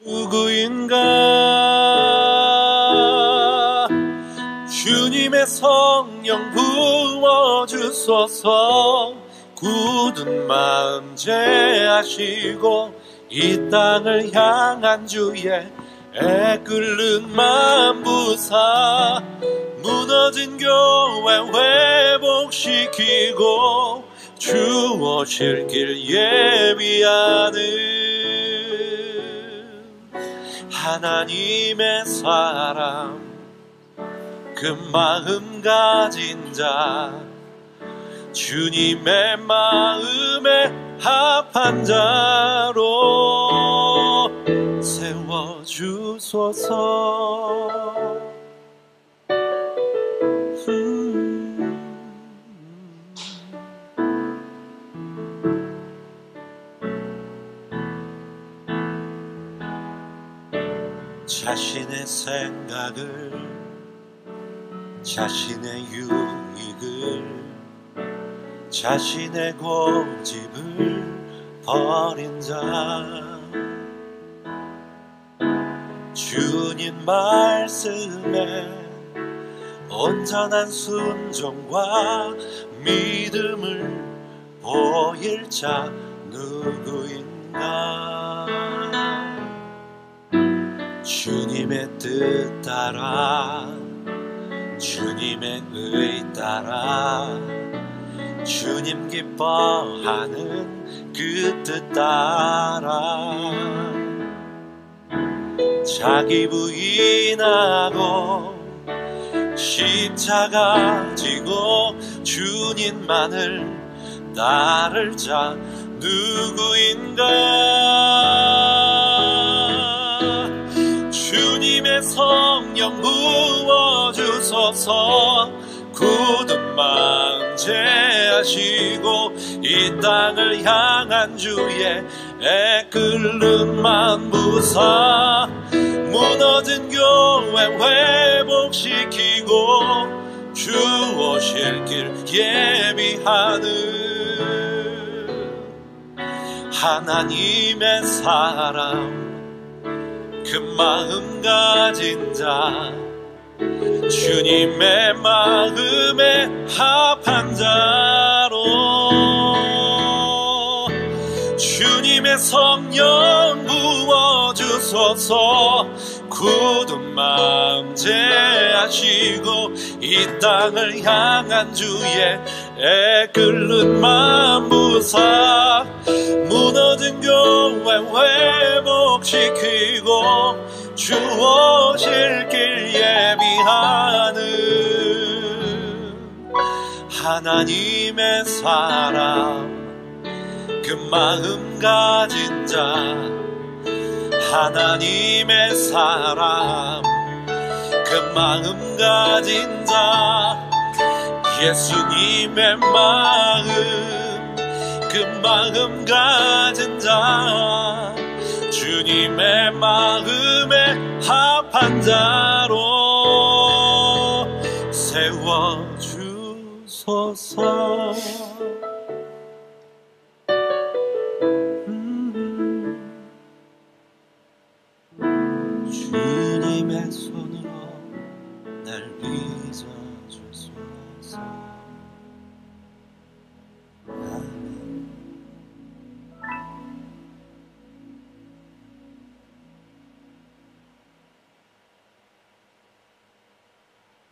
S9: 누구인가 주님의 성령 부어주소서. 굳은 마음 제하시고 이 땅을 향한 주의 애끓는 마음 부사 무너진 교회 회복시키고 주 오실 길 예비하는 하나님의 사람, 그 마음 가진 자, 주님의 마음에 합한 자로 세워주소서. 자신의 생각을, 자신의 유익을, 자신의 고집을 버린 자, 주님 말씀에 온전한 순종과 믿음을 보일 자 누구인가. 주님의 뜻 따라, 주님의 의 따라, 주님 기뻐하는 그 뜻 따라 자기 부인하고 십자가 지고 주님만을 따를 자 누구인가. 주님의 성령 부어주소서. 굳은 마음 제하시고 이 땅을 향한 주의 애끓는 마음 부사 무너진 교회 회복시키고 주 오실 길 예비하는 하나님의 사람, 그 마음 가진 자, 주님의 마음에 합한 자로 주님의 성령 부어주소서. 굳은 마음 제하시고 이 땅을 향한 주의 애끓는 마음 부사 무너진 교회 회복시키고 주 오실 길 예비하는 하나님의 사람, 그 마음 가진 자, 하나님의 사람, 그 마음 가진 자, 예수님의 마음 그 마음 가진 자 주님의 마음에 합한 자로 세워주소서. 주님의 손으로 날 빚어주소서.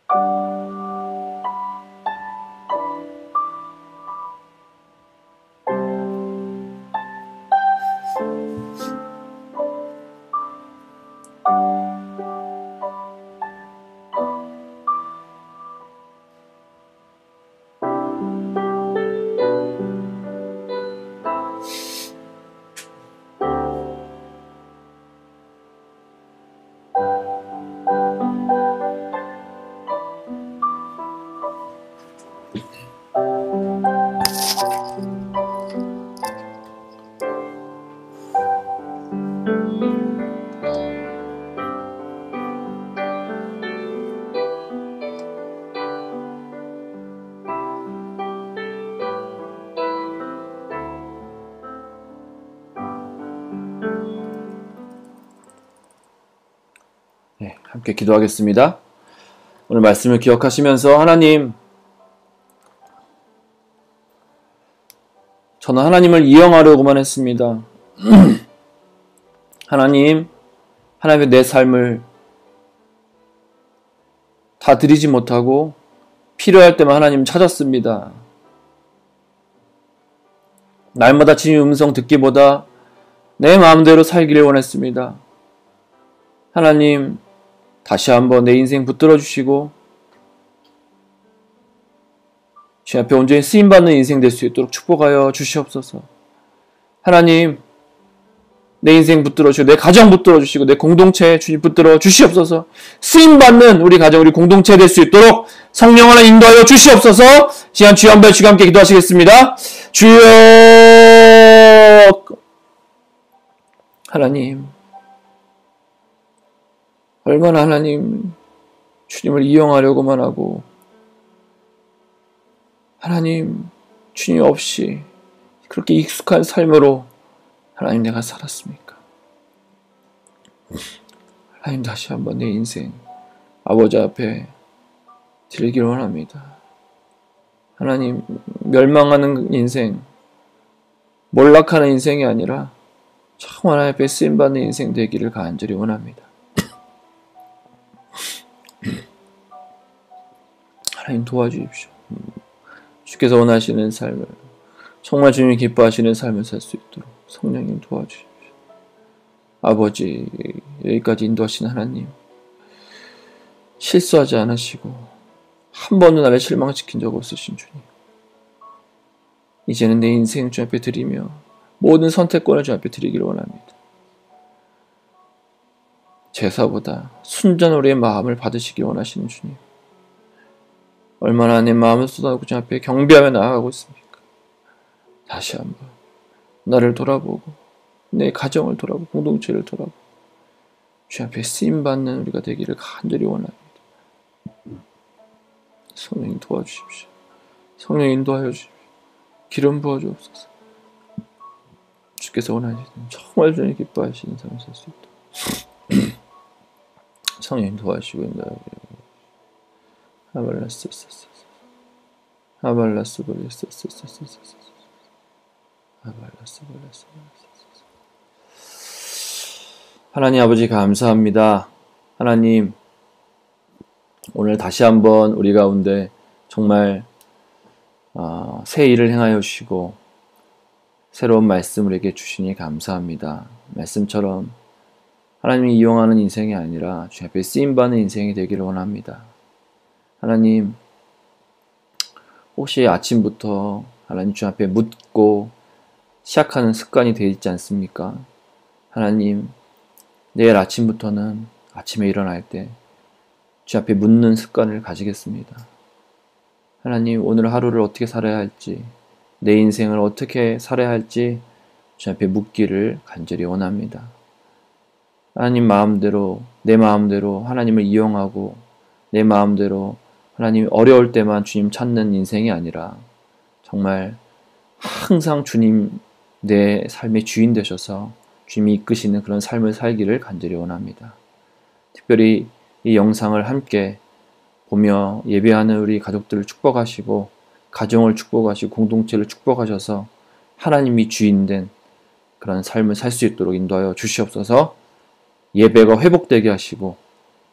S9: 아멘.
S8: 네, 함께 기도하겠습니다. 오늘 말씀을 기억하시면서 하나님, 저는 하나님을 이용하려고만 했습니다. 하나님, 하나님의 내 삶을 다 드리지 못하고 필요할 때만 하나님 찾았습니다. 날마다 주님의 음성 듣기보다 내 마음대로 살기를 원했습니다. 하나님, 다시 한번 내 인생 붙들어 주시고 주님 앞에 온전히 쓰임받는 인생 될 수 있도록 축복하여 주시옵소서. 하나님, 내 인생 붙들어 주시고 내 가정 붙들어 주시고 내 공동체 주님 붙들어 주시옵소서. 쓰임받는 우리 가정, 우리 공동체 될 수 있도록 성령 하나 인도하여 주시옵소서. 시간 주여 한번 주가 함께 기도하시겠습니다. 주여, 하나님, 얼마나 하나님 주님을 이용하려고만 하고 하나님 주님 없이 그렇게 익숙한 삶으로 하나님 내가 살았습니까? 하나님, 다시 한번 내 인생 아버지 앞에 드리기를 원합니다. 하나님, 멸망하는 인생, 몰락하는 인생이 아니라 정말 하나님 앞에 쓰임받는 인생 되기를 간절히 원합니다. 하나님 도와주십시오. 주께서 원하시는 삶을, 정말 주님이 기뻐하시는 삶을 살 수 있도록 성령님 도와주십시오. 아버지, 여기까지 인도하신 하나님, 실수하지 않으시고 한 번도 나를 실망시킨 적 없으신 주님, 이제는 내 인생 주 앞에 드리며 모든 선택권을 주 앞에 드리기를 원합니다. 제사보다 순전 우리의 마음을 받으시기 원하시는 주님, 얼마나 내 마음을 쏟아놓고 주 앞에 경배하며 나아가고 있습니까? 다시 한번 나를 돌아보고 내 가정을 돌아보고 공동체를 돌아보고 주 앞에 쓰임받는 우리가 되기를 간절히 원합니다. 성령님 도와주십시오. 성령 인도하여 주십시오. 기름 부어주옵소서. 주께서 원하시는 정말 주님 기뻐하시는 삶을 살 수 있도록 성령님 도와주시고 인도하여 주십시오. 하나님 아버지 감사합니다. 하나님, 오늘 다시 한번 우리 가운데 정말 새 일을 행하여 주시고 새로운 말씀을 우리에게 주시니 감사합니다. 말씀처럼 하나님이 이용하는 인생이 아니라 주 앞에 쓰임받는 인생이 되기를 원합니다. 하나님, 혹시 아침부터 하나님 주 앞에 묻고 시작하는 습관이 되어 있지 않습니까? 하나님, 내일 아침부터는 아침에 일어날 때 주 앞에 묻는 습관을 가지겠습니다. 하나님, 오늘 하루를 어떻게 살아야 할지, 내 인생을 어떻게 살아야 할지 주님 앞에 묻기를 간절히 원합니다. 하나님 마음대로, 내 마음대로 하나님을 이용하고 내 마음대로 하나님 어려울 때만 주님 찾는 인생이 아니라 정말 항상 주님 내 삶의 주인 되셔서 주님이 이끄시는 그런 삶을 살기를 간절히 원합니다. 특별히 이 영상을 함께 보며 예배하는 우리 가족들을 축복하시고 가정을 축복하시고 공동체를 축복하셔서 하나님이 주인된 그런 삶을 살 수 있도록 인도하여 주시옵소서. 예배가 회복되게 하시고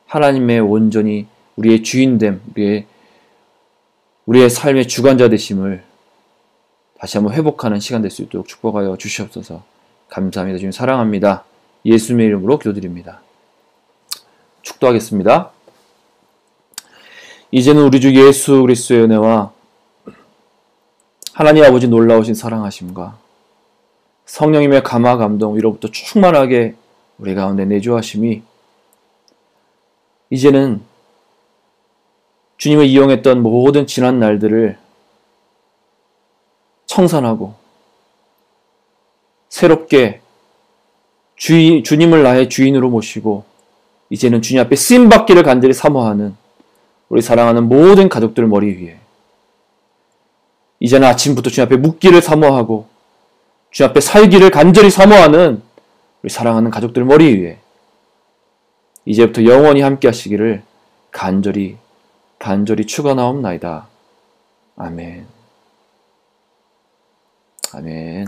S8: 하나님의 온전히 우리의 주인됨, 우리의 삶의 주관자 되심을 다시 한번 회복하는 시간 될 수 있도록 축복하여 주시옵소서. 감사합니다. 주님 사랑합니다. 예수님의 이름으로 기도드립니다. 축도하겠습니다. 이제는 우리 주 예수 그리스도의 은혜와 하나님 아버지 놀라우신 사랑하심과 성령님의 감화 감동 위로부터 충만하게 우리 가운데 내주하심이 이제는 주님을 이용했던 모든 지난 날들을 청산하고 새롭게 주님을 나의 주인으로 모시고 이제는 주님 앞에 쓰임받기를 간절히 사모하는 우리 사랑하는 모든 가족들 머리 위에 이제는 아침부터 주님 앞에 묻기를 사모하고 주님 앞에 살기를 간절히 사모하는 우리 사랑하는 가족들 머리 위에 이제부터 영원히 함께 하시기를 간절히 축원하옵나이다. 아멘. 아멘.